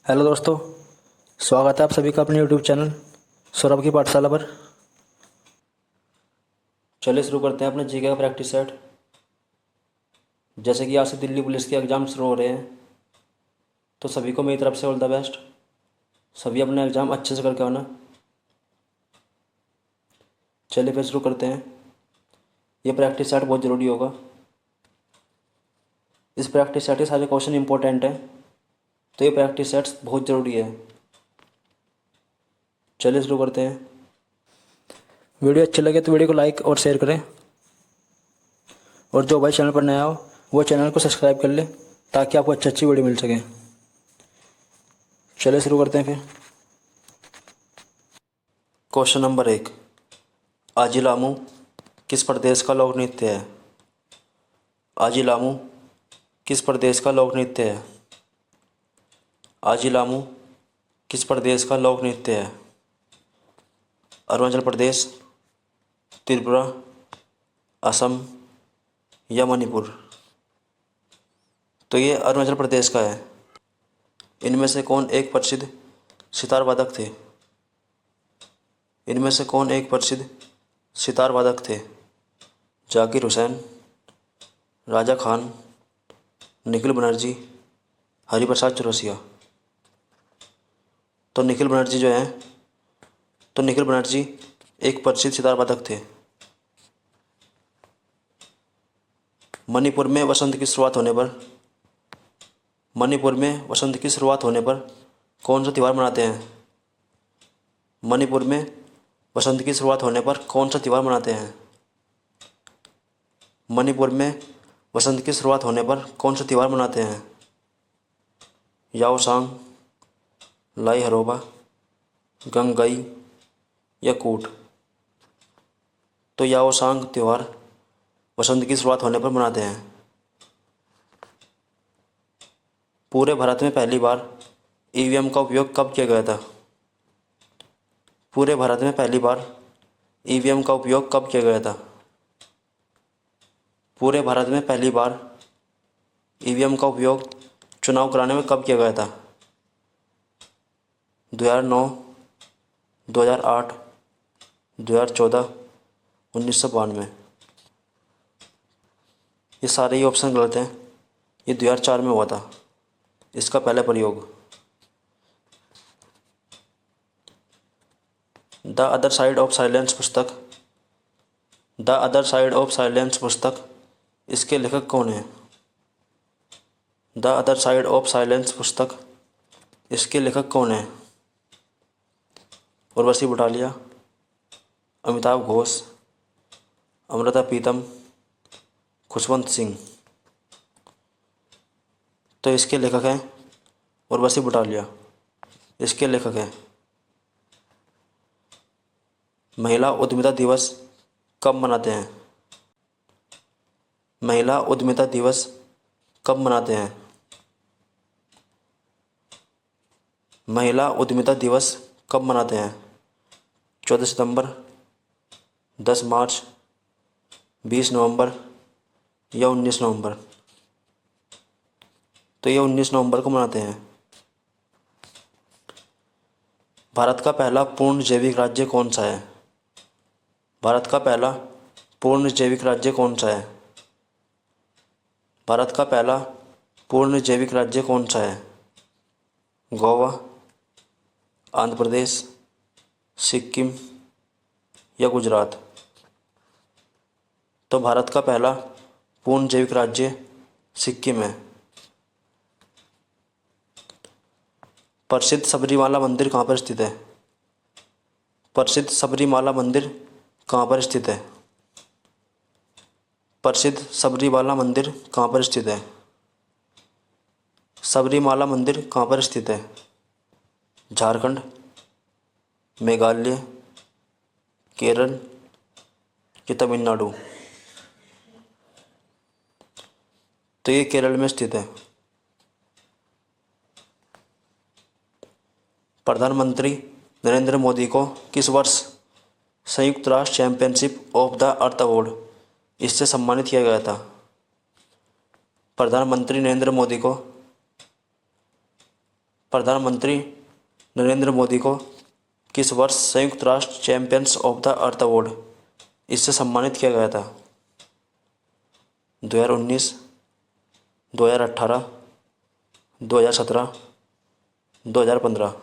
Hello दोस्तों, स्वागत है आप सभी का अपने यूट्यूब चैनल सौरभ की पाठशाला पर। चलिए शुरू करते हैं अपने जीके का प्रैक्टिस सेट। जैसे कि आज से दिल्ली पुलिस के एग्ज़ाम शुरू हो रहे हैं, तो सभी को मेरी तरफ से ऑल द बेस्ट। सभी अपना एग्ज़ाम अच्छे से करके आना। चलिए फिर शुरू करते हैं। ये प्रैक्टिस सेट बहुत ज़रूरी होगा। इस प्रैक्टिस सेट के सारे क्वेश्चन इंपॉर्टेंट हैं, तो ये प्रैक्टिस सेट्स बहुत ज़रूरी है। चलिए शुरू करते हैं। वीडियो अच्छी लगे तो वीडियो को लाइक और शेयर करें, और जो भाई चैनल पर नया हो वो चैनल को सब्सक्राइब कर ले, ताकि आपको अच्छी अच्छी वीडियो मिल सके। चलिए शुरू करते हैं फिर। क्वेश्चन नंबर 1, आजिलामू किस प्रदेश का लोक नृत्य है? आजिलामू किस प्रदेश का लोक नृत्य है? आजिलामू किस प्रदेश का लोक नृत्य है? अरुणाचल प्रदेश, त्रिपुरा, असम या मणिपुर? तो ये अरुणाचल प्रदेश का है। इनमें से कौन एक प्रसिद्ध सितार वादक थे? इनमें से कौन एक प्रसिद्ध सितार वादक थे? जाकिर हुसैन, राजा खान, निखिल बनर्जी, हरिप्रसाद चौरसिया? तो निखिल बनर्जी जो हैं, तो निखिल बनर्जी एक प्रसिद्ध सितार वादक थे। मणिपुर में वसंत की शुरुआत होने पर मणिपुर में वसंत की शुरुआत होने पर कौन सा त्यौहार मनाते हैं? मणिपुर में वसंत की शुरुआत होने पर कौन सा त्यौहार मनाते हैं? मणिपुर में वसंत की शुरुआत होने पर कौन सा त्यौहार मनाते हैं? याओसांग, लाई हरोबा, गंगई या कूट? तो याओसांग त्यौहार वसंत की शुरुआत होने पर मनाते हैं। पूरे भारत में पहली बार ईवीएम का उपयोग कब किया गया था? पूरे भारत में पहली बार ईवीएम का उपयोग कब किया गया था? पूरे भारत में पहली बार ईवीएम का उपयोग चुनाव कराने में कब किया गया था? 2009, 2008, 2014, 1992? ये सारे ही ऑप्शन गलत हैं। ये 2004 में हुआ था इसका पहला प्रयोग। The other side of silence पुस्तक the other side of silence पुस्तक इसके लेखक कौन हैं? The other side of silence पुस्तक इसके लेखक कौन हैं? उर्वशी बुटालिया, अमिताभ घोष, अमृता प्रीतम, खुशवंत सिंह? तो इसके लेखक हैं उर्वशी बुटालिया। इसके लेखक हैं। महिला उद्यमिता दिवस कब मनाते हैं? महिला उद्यमिता दिवस कब मनाते हैं? महिला उद्यमिता दिवस कब मनाते हैं? 14 सितंबर, 10 मार्च, 20 नवंबर या 19 नवंबर? तो ये 19 नवंबर को मनाते हैं। भारत का पहला पूर्ण जैविक राज्य कौन सा है? भारत का पहला पूर्ण जैविक राज्य कौन सा है? भारत का पहला पूर्ण जैविक राज्य कौन सा है? गोवा, आंध्र प्रदेश, सिक्किम या गुजरात? तो भारत का पहला पूर्ण जैविक राज्य सिक्किम है। प्रसिद्ध सबरीमाला मंदिर कहाँ पर स्थित है? प्रसिद्ध सबरीमाला मंदिर कहाँ पर स्थित है? प्रसिद्ध सबरीमाला मंदिर कहाँ पर स्थित है? सबरीमाला मंदिर कहाँ पर स्थित है? झारखंड, मेघालय, केरल या तमिलनाडु? तो ये केरल में स्थित है। प्रधानमंत्री नरेंद्र मोदी को किस वर्ष संयुक्त राष्ट्र championship of the earth award इससे सम्मानित किया गया था? प्रधानमंत्री नरेंद्र मोदी को प्रधानमंत्री नरेंद्र मोदी को किस वर्ष संयुक्त राष्ट्र champions of the earth award इससे सम्मानित किया गया था? 2019, 2018, 2017, 2015।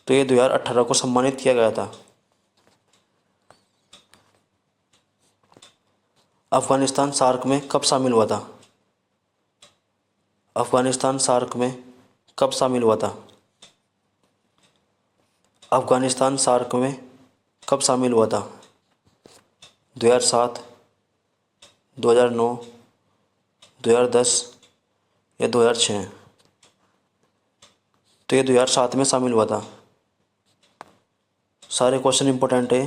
तो ये 2018 को सम्मानित किया गया था। अफगानिस्तान सार्क में कब शामिल हुआ था? अफगानिस्तान सार्क में कब शामिल हुआ था? अफगानिस्तान सार्क में कब शामिल हुआ था? 2007, 2009, 2010 या 2006? तो ये 2007 में शामिल हुआ था। सारे क्वेश्चन इंपॉर्टेंट है।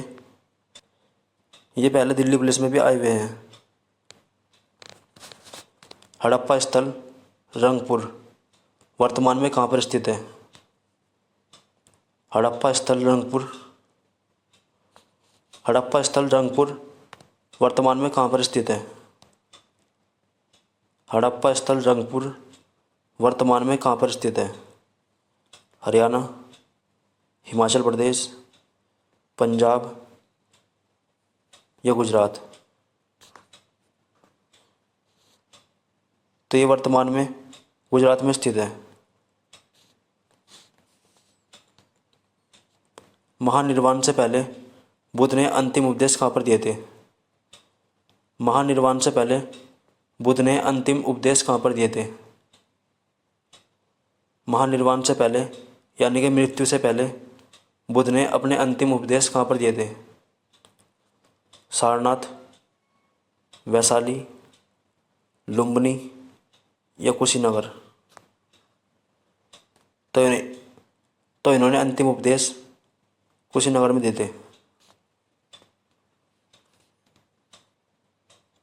ये पहले दिल्ली पुलिस में भी आए हुए हैं। हड़प्पा स्थल रंगपुर वर्तमान में कहाँ पर स्थित है? हड़प्पा स्थल रंगपुर वर्तमान में कहाँ पर स्थित है? हड़प्पा स्थल रंगपुर वर्तमान में कहाँ पर स्थित है? हरियाणा, हिमाचल प्रदेश, पंजाब या गुजरात? तो ये वर्तमान में गुजरात में स्थित है। महानिर्वाण से पहले बुद्ध ने अंतिम उपदेश कहाँ पर दिए थे? महानिर्वाण से पहले बुद्ध ने अंतिम उपदेश कहाँ पर दिए थे? महानिर्वाण से पहले यानी कि मृत्यु से पहले बुद्ध ने अपने अंतिम उपदेश कहाँ पर दिए थे? सारनाथ, वैशाली, लुम्बिनी या कुशीनगर? तो इन्होंने अंतिम उपदेश कुशीनगर में दिए थे।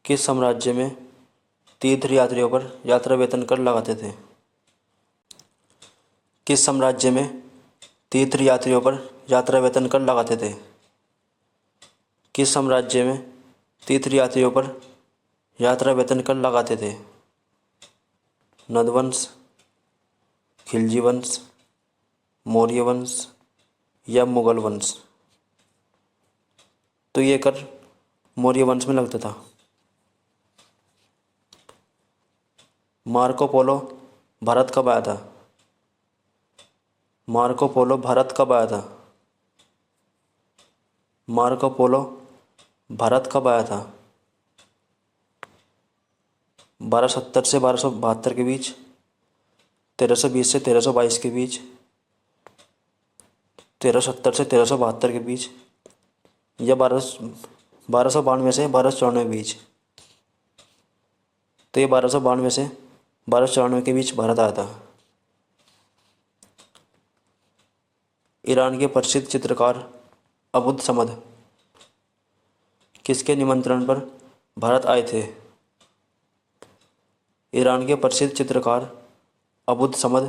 किस साम्राज्य में तीर्थ यात्रियों पर यात्रा वेतन कर लगाते थे? किस साम्राज्य में तीर्थ यात्रियों पर यात्रा वेतन कर लगाते थे? किस साम्राज्य में तीर्थ यात्रियों पर यात्रा वेतन कर लगाते थे? नंदवंश, खिलजी वंश, मौर्य वंश या मुगल वंश? तो ये कर मौर्य वंश में लगता था। मार्को पोलो भारत कब आया था? मार्को पोलो भारत कब आया था? मार्को पोलो भारत कब आया था? 1270 से 1272 के बीच, 1320 से 1322 के बीच, 1370 से 1372 के बीच या 1292 से 1294 के बीच? तो ये 1292 से 1294 के बीच भारत आया था। ईरान के प्रसिद्ध चित्रकार अबुद समद किसके निमंत्रण पर भारत आए थे? ईरान के प्रसिद्ध चित्रकार अबुद समद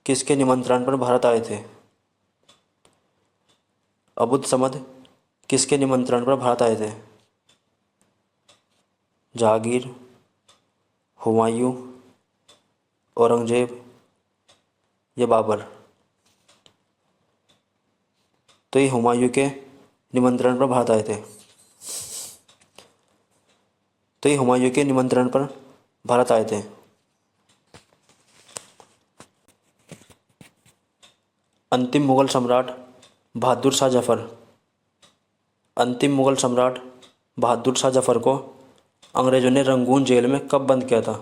किसके निमंत्रण पर भारत आए थे? अबुद समद किसके निमंत्रण पर भारत आए थे? जहांगीर, हुमायूं, औरंगजेब या बाबर? तो ये हुमायूं के निमंत्रण पर भारत आए थे। तो ये हुमायूं के निमंत्रण पर भारत आए थे। अंतिम मुगल सम्राट बहादुर शाह जफर अंतिम मुगल सम्राट बहादुर शाह जफर को अंग्रेज़ों ने रंगून जेल में कब बंद किया था?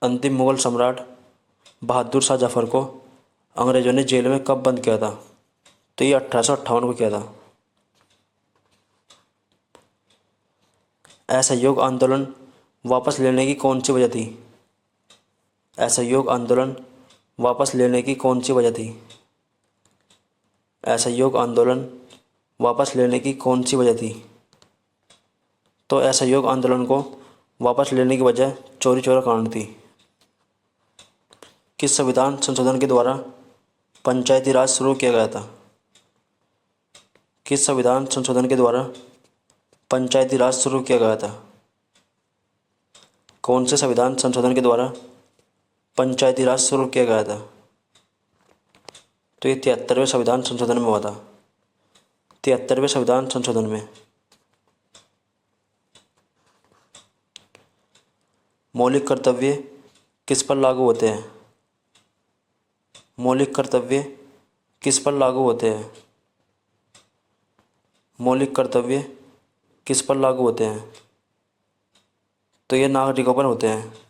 अंतिम मुगल सम्राट बहादुर शाह जफर को अंग्रेज़ों ने जेल में कब बंद किया था? तो ये 1858 को किया था। असहयोग आंदोलन वापस लेने की कौन सी वजह थी? असहयोग आंदोलन वापस लेने की कौन सी वजह थी? असहयोग आंदोलन वापस लेने की कौन सी वजह थी? तो असहयोग आंदोलन को वापस लेने की वजह चौरी चौरा कांड थी। किस संविधान संशोधन के द्वारा पंचायती राज शुरू किया गया था? किस संविधान संशोधन के द्वारा पंचायती राज शुरू किया गया था? कौन से संविधान संशोधन के द्वारा पंचायती राज शुरू किया गया था? तो ये 73वें संविधान संशोधन में हुआ था। 73वें संविधान संशोधन में। मौलिक कर्तव्य किस पर लागू होते हैं? मौलिक कर्तव्य किस पर लागू होते हैं? मौलिक कर्तव्य किस पर लागू होते हैं? तो ये नागरिकों पर होते हैं।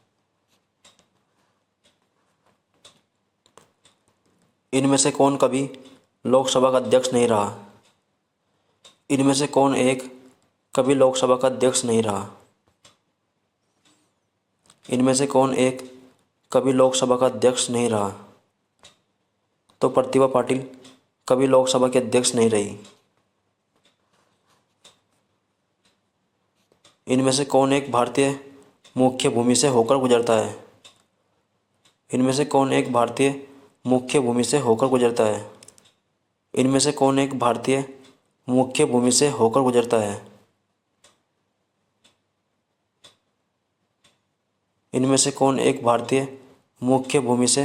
इनमें से कौन कभी लोकसभा का अध्यक्ष नहीं रहा? इनमें से कौन एक कभी लोकसभा का अध्यक्ष नहीं रहा? इनमें से कौन एक कभी लोकसभा का अध्यक्ष नहीं रहा? तो प्रतिभा पाटिल कभी लोकसभा के अध्यक्ष नहीं रही। इनमें से कौन एक भारतीय मुख्य भूमि से होकर गुजरता है? इनमें से कौन एक भारतीय मुख्य भूमि से होकर गुजरता है? इनमें से कौन एक भारतीय मुख्य भूमि से होकर गुजरता है? इनमें से कौन एक भारतीय मुख्य भूमि से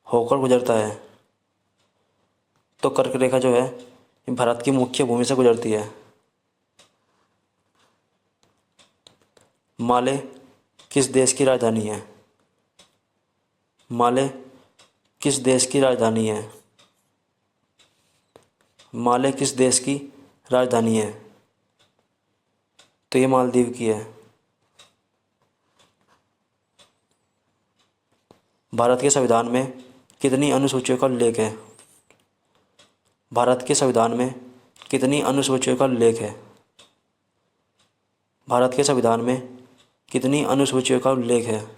होकर गुजरता है? तो कर्क रेखा जो है ये भारत की मुख्य भूमि से गुजरती है। माले किस देश की राजधानी है? माले किस देश की राजधानी है? माले किस देश की राजधानी है? तो ये मालदीव की है। भारत के संविधान में कितनी अनुसूचियों का उल्लेख है? भारत के संविधान में कितनी अनुसूचियों का उल्लेख है? भारत के संविधान में कितनी अनुसूचियों का उल्लेख है?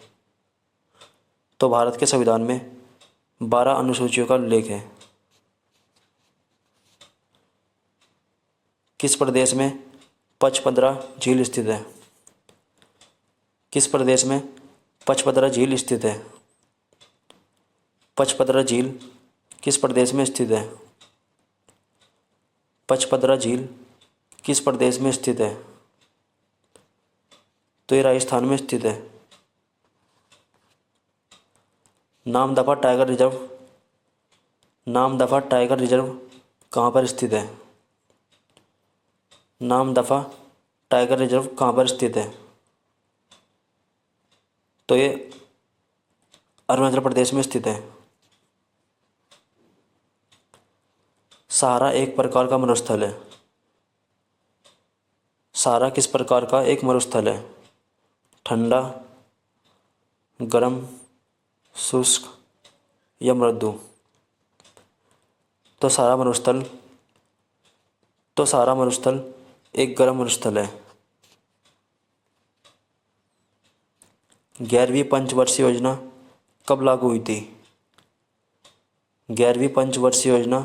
तो भारत के संविधान में 12 अनुसूचियों का उल्लेख है। किस प्रदेश में पचपदरा झील स्थित है? किस प्रदेश में पचपदरा झील स्थित है? पचपदरा झील किस प्रदेश में स्थित है? पचपदरा झील किस प्रदेश में स्थित है? तो ये राजस्थान में स्थित है। नामदफा टाइगर रिजर्व कहाँ पर स्थित है? नामदफा टाइगर रिजर्व कहाँ पर स्थित है? तो ये अरुणाचल प्रदेश में स्थित है। सहारा एक प्रकार का मरुस्थल है। सहारा किस प्रकार का एक मरुस्थल है? ठंडा, गर्म, शुष्क या मृदु? तो सहारा मरुस्थल एक गर्म मरुस्थल है। 11वीं पंचवर्षीय योजना कब लागू हुई थी? 11वीं पंचवर्षीय योजना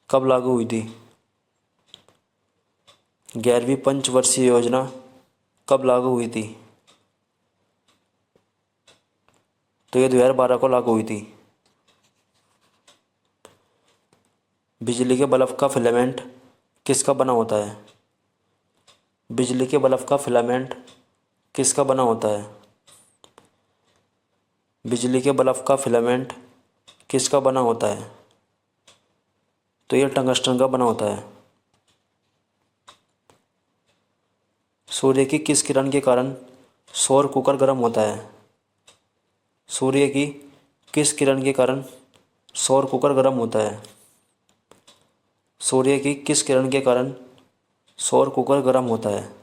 कब लागू हुई थी? 11वीं पंचवर्षीय योजना कब लागू हुई थी? तो ये 2012 को लागू हुई थी। बिजली के बल्ब का फिलामेंट किसका बना होता है? बिजली के बल्ब का फिलामेंट किसका बना होता है? बिजली के बल्ब का फिलामेंट किसका बना होता है? तो ये टंगस्टन का बना होता है। सूर्य की किस किरण के कारण सौर कुकर गर्म होता है? सूर्य की किस किरण के कारण सौर कुकर गर्म होता है? सूर्य की किस किरण के कारण सौर कुकर गर्म होता है?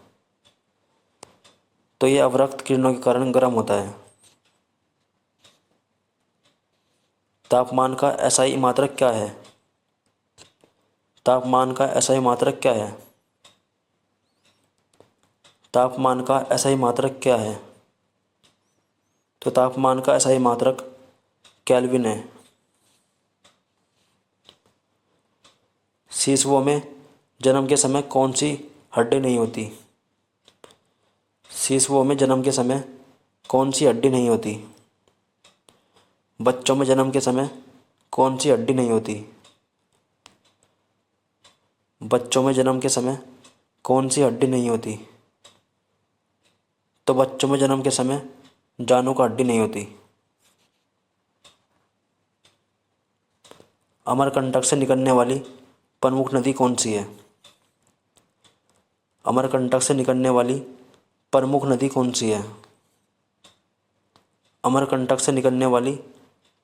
तो ये अवरक्त किरणों के कारण गर्म होता है। तापमान का एसआई मात्रक क्या है? तापमान का एसआई मात्रक क्या है? तापमान का एसआई मात्रक क्या है? तो तापमान का एसआई मात्रक केल्विन है। शिशुओं में जन्म के समय कौन सी हड्डी नहीं होती? शिशुओं में जन्म के समय कौन सी हड्डी नहीं होती? बच्चों में जन्म के समय कौन सी हड्डी नहीं होती? बच्चों में जन्म के समय कौन सी हड्डी नहीं होती? तो बच्चों में जन्म के समय जानु का हड्डी नहीं होती। अमरकंटक से निकलने वाली प्रमुख नदी कौन सी है? अमरकंटक से निकलने वाली प्रमुख नदी कौन सी है? अमरकंटक से निकलने वाली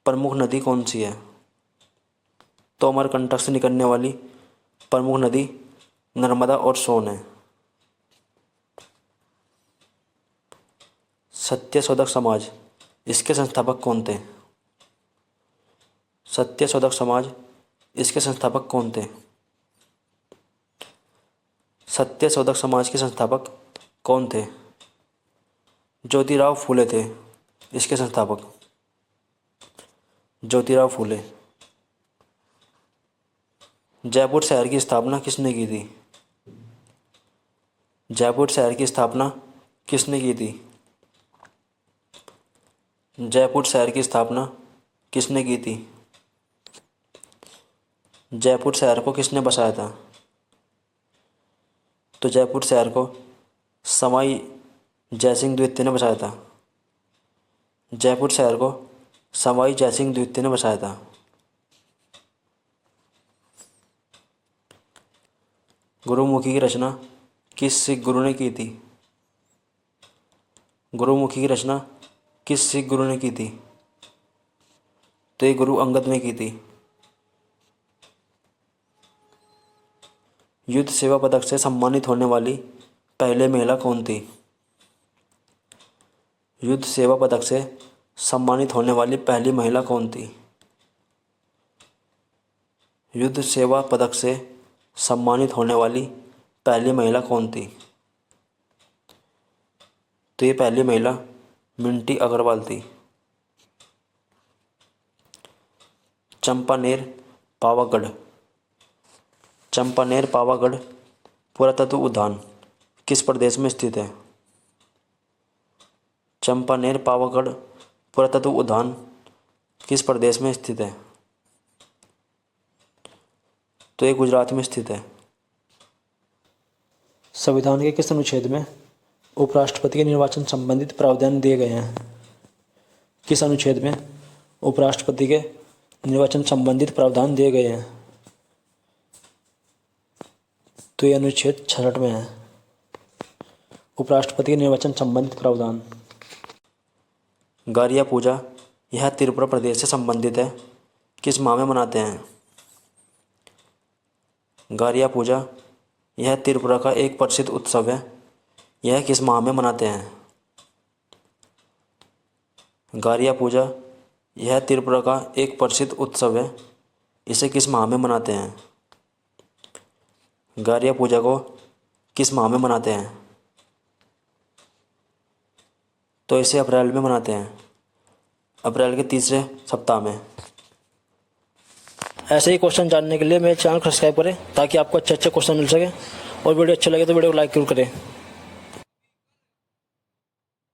प्रमुख नदी कौन सी है? तो अमरकंटक से निकलने वाली प्रमुख नदी नर्मदा और सोन है। सत्यशोधक समाज, इसके संस्थापक कौन थे? सत्यशोधक समाज, इसके संस्थापक कौन थे? सत्यशोधक समाज के संस्थापक कौन थे? ज्योतिराव फूले थे इसके संस्थापक। ज्योतिराव फूले। जयपुर शहर की स्थापना किसने की थी? जयपुर शहर की स्थापना किसने की थी? जयपुर शहर की स्थापना किसने की थी? जयपुर शहर को किसने बसाया था? तो जयपुर शहर को सवाई जयसिंह द्वितीय ने बसाया था। जयपुर शहर को सवाई जयसिंह द्वितीय ने बसाया था। गुरुमुखी की रचना किस सिख गुरु ने की थी? गुरुमुखी की रचना किस सिख गुरु ने की थी? तो ये गुरु अंगद ने की थी। युद्ध सेवा पदक से सम्मानित होने वाली पहले महिला कौन थी? युद्ध सेवा पदक से सम्मानित होने वाली पहली महिला कौन थी? युद्ध सेवा पदक से सम्मानित होने वाली पहली महिला कौन थी? तो ये पहली महिला मिंटी अग्रवाल थी। चंपानेर पावागढ़। चंपानेर पावागढ़ पुरातत्व उद्यान किस प्रदेश में स्थित है? चंपानेर पावागढ़ पुरातत्व उद्यान किस प्रदेश में स्थित है? तो ये गुजरात में स्थित है। संविधान के किस अनुच्छेद में उपराष्ट्रपति के निर्वाचन संबंधित प्रावधान दिए गए हैं? किस अनुच्छेद में उपराष्ट्रपति के निर्वाचन संबंधित प्रावधान दिए गए हैं? तो ये अनुच्छेद 66 में है, उपराष्ट्रपति के निर्वाचन संबंधित प्रावधान। गारिया पूजा यह त्रिपुरा प्रदेश से संबंधित है, किस माह में मनाते हैं? गारिया पूजा यह त्रिपुरा का एक प्रसिद्ध उत्सव है, यह किस माह में मनाते हैं? गारिया पूजा यह त्रिपुरा का एक प्रसिद्ध उत्सव है, इसे किस माह में मनाते हैं? गारिया पूजा को किस माह में मनाते हैं? तो इसे अप्रैल में मनाते हैं, अप्रैल के तीसरे सप्ताह में। ऐसे ही क्वेश्चन जानने के लिए मेरे चैनल को सब्सक्राइब करें ताकि आपको अच्छे अच्छे क्वेश्चन मिल सके, और वीडियो अच्छा लगे तो वीडियो को लाइक जरूर करें।